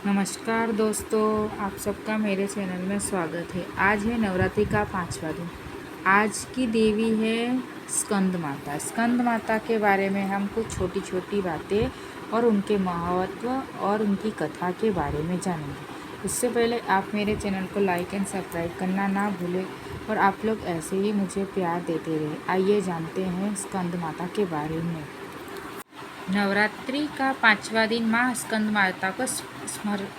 नमस्कार दोस्तों, आप सबका मेरे चैनल में स्वागत है। आज है नवरात्रि का 5वां दिन। आज की देवी है स्कंद माता। स्कंद माता के बारे में हम कुछ छोटी छोटी बातें और उनके महत्व और उनकी कथा के बारे में जानेंगे। उससे पहले आप मेरे चैनल को लाइक एंड सब्सक्राइब करना ना भूलें और आप लोग ऐसे ही मुझे प्यार देते रहे। आइए जानते हैं स्कंद माता के बारे में। नवरात्रि का 5वां दिन माँ स्कंद माता को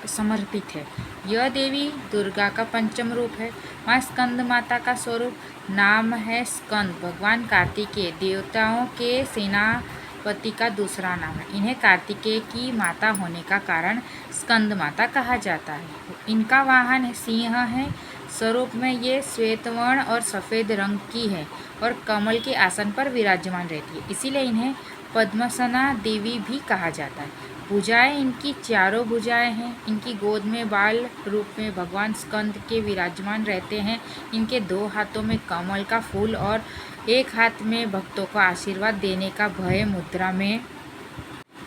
समर्पित है। यह देवी दुर्गा का पंचम रूप है। माँ स्कंद माता का स्वरूप नाम है स्कंद। भगवान कार्तिकेय देवताओं के सेनापति का दूसरा नाम है। इन्हें कार्तिकेय की माता होने का कारण स्कंद माता कहा जाता है। इनका वाहन सिंह है। स्वरूप में ये श्वेतवर्ण और सफ़ेद रंग की है और कमल के आसन पर विराजमान रहती है, इसीलिए इन्हें पद्मसना देवी भी कहा जाता है। भुजाएं इनकी चारों भुजाएं हैं। इनकी गोद में बाल रूप में भगवान स्कंद के विराजमान रहते हैं। इनके 2 हाथों में कमल का फूल और एक हाथ में भक्तों को आशीर्वाद देने का भय मुद्रा में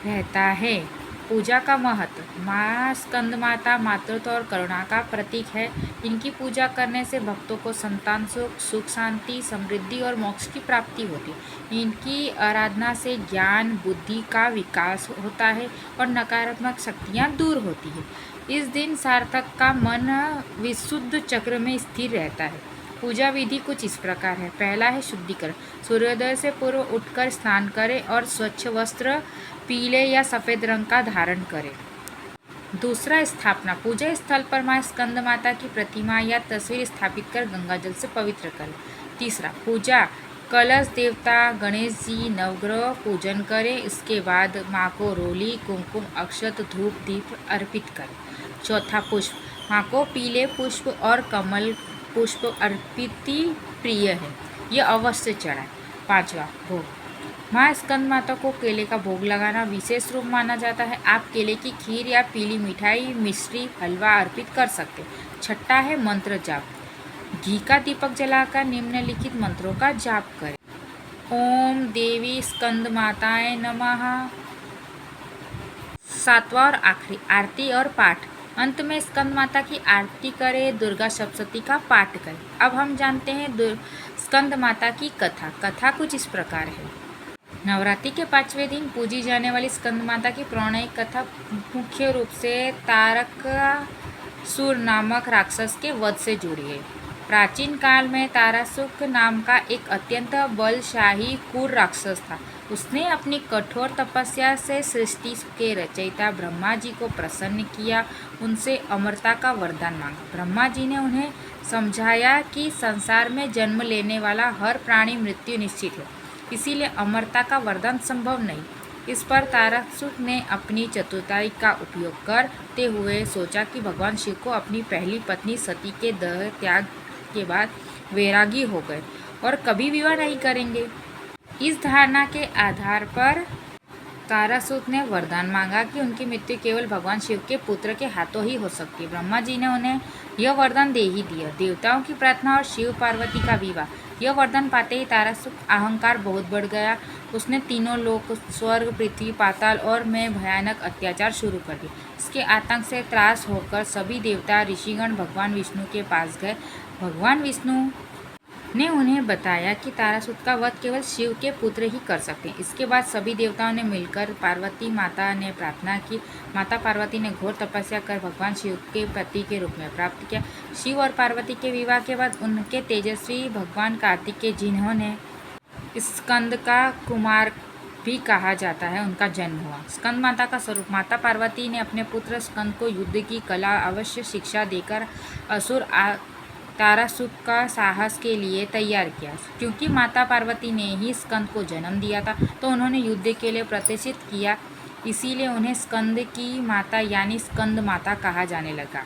रहता है। पूजा का महत्व। माँ स्कंद माता मातृत्व और करुणा का प्रतीक है। इनकी पूजा करने से भक्तों को संतान सुख शांति समृद्धि और मोक्ष की प्राप्ति होती है। इनकी आराधना से ज्ञान बुद्धि का विकास होता है और नकारात्मक शक्तियाँ दूर होती है। इस दिन सार्थक का मन विशुद्ध चक्र में स्थिर रहता है। पूजा विधि कुछ इस प्रकार है। पहला है शुद्धिकरण। सूर्योदय से पूर्व उठकर स्नान करें और स्वच्छ वस्त्र पीले या सफ़ेद रंग का धारण करें। दूसरा स्थापना। पूजा स्थल पर माँ स्कंद माता की प्रतिमा या तस्वीर स्थापित कर गंगा जल से पवित्र करें। तीसरा पूजा कलश देवता गणेश जी नवग्रह पूजन करें। इसके बाद माँ को रोली कुमकुम अक्षत धूप दीप अर्पित करें। चौथा पुष्प। माँ को पीले पुष्प और कमल पुष्प अर्पित प्रिय है, यह अवश्य चढ़ाएं। पांचवा भोग। माँ स्कंद माता को केले का भोग लगाना विशेष रूप माना जाता है। आप केले की खीर या पीली मिठाई मिश्री हलवा अर्पित कर सकते हैं। छठा है मंत्र जाप। घी का दीपक जलाकर निम्नलिखित मंत्रों का जाप करें। ओम देवी स्कंद माताए नमः। सातवां और आखिरी आरती और पाठ। अंत में स्कंद माता की आरती करें, दुर्गा सप्तशती का पाठ करें। अब हम जानते हैं स्कंद माता की कथा। कथा कुछ इस प्रकार है। नवरात्रि के 5वें दिन पूजी जाने वाली स्कंद माता की पौराणिक कथा मुख्य रूप से तारकासुर नामक राक्षस के वध से जुड़ी है। प्राचीन काल में तारासुर नाम का एक अत्यंत बलशाली क्रूर राक्षस था। उसने अपनी कठोर तपस्या से सृष्टि के रचयिता ब्रह्मा जी को प्रसन्न किया, उनसे अमरता का वरदान मांगा। ब्रह्मा जी ने उन्हें समझाया कि संसार में जन्म लेने वाला हर प्राणी मृत्यु निश्चित है, इसीलिए अमरता का वरदान संभव नहीं। इस पर तारासुर ने अपनी चतुराई का उपयोग करते हुए सोचा कि भगवान शिव को अपनी पहली पत्नी सती के देह त्याग के बाद वैरागी हो गए और कभी विवाह नहीं करेंगे। इस धारणा के आधार पर तारासुर ने वरदान मांगा कि उनकी मृत्यु केवल भगवान शिव के पुत्र के हाथों ही हो सकती है। ब्रह्मा जी ने उन्हें यह वरदान दे ही दिया। देवताओं की प्रार्थना और शिव पार्वती का विवाह। यह वरदान पाते ही तारासुर अहंकार बहुत बढ़ गया। उसने तीनों लोक स्वर्ग पृथ्वी पाताल और में भयानक अत्याचार शुरू कर दिए। इसके आतंक से त्रास होकर सभी देवता ऋषिगण भगवान विष्णु के पास गए। भगवान विष्णु ने उन्हें बताया कि तारासुर का वध केवल शिव के पुत्र ही कर सकते हैं। इसके बाद सभी देवताओं ने मिलकर पार्वती माता ने प्रार्थना की। माता पार्वती ने घोर तपस्या कर भगवान शिव के पति के रूप में प्राप्त किया। शिव और पार्वती के विवाह के बाद उनके तेजस्वी भगवान कार्तिकेय, जिन्होंने स्कंद का कुमार भी कहा जाता है, उनका जन्म हुआ। स्कंद माता का स्वरूप। माता पार्वती ने अपने पुत्र स्कंद को युद्ध की कला अवश्य शिक्षा देकर असुर तारासुर का साहस के लिए तैयार किया। क्योंकि माता पार्वती ने ही स्कंद को जन्म दिया था, तो उन्होंने युद्ध के लिए प्रतिष्ठित किया, इसीलिए उन्हें स्कंद की माता यानी स्कंद माता कहा जाने लगा।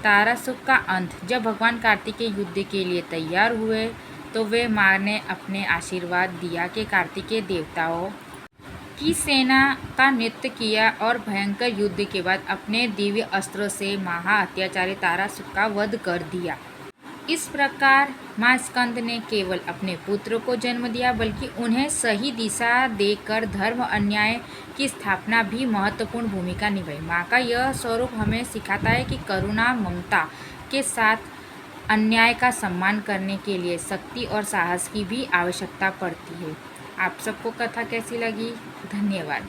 तारासुर का अंत। जब भगवान कार्तिकेय युद्ध के लिए तैयार हुए तो वे माँ ने अपने आशीर्वाद दिया कि कार्तिकेय देवताओं की सेना का नृत्य किया और भयंकर युद्ध के बाद अपने दिव्य अस्त्र से महा अत्याचारी तारासुर का वध कर दिया। इस प्रकार माँ स्कंद ने केवल अपने पुत्र को जन्म दिया, बल्कि उन्हें सही दिशा देकर धर्म अन्याय की स्थापना भी महत्वपूर्ण भूमिका निभाई। माँ का यह स्वरूप हमें सिखाता है कि करुणा ममता के साथ अन्याय का सम्मान करने के लिए शक्ति और साहस की भी आवश्यकता पड़ती है। आप सबको कथा कैसी लगी? धन्यवाद।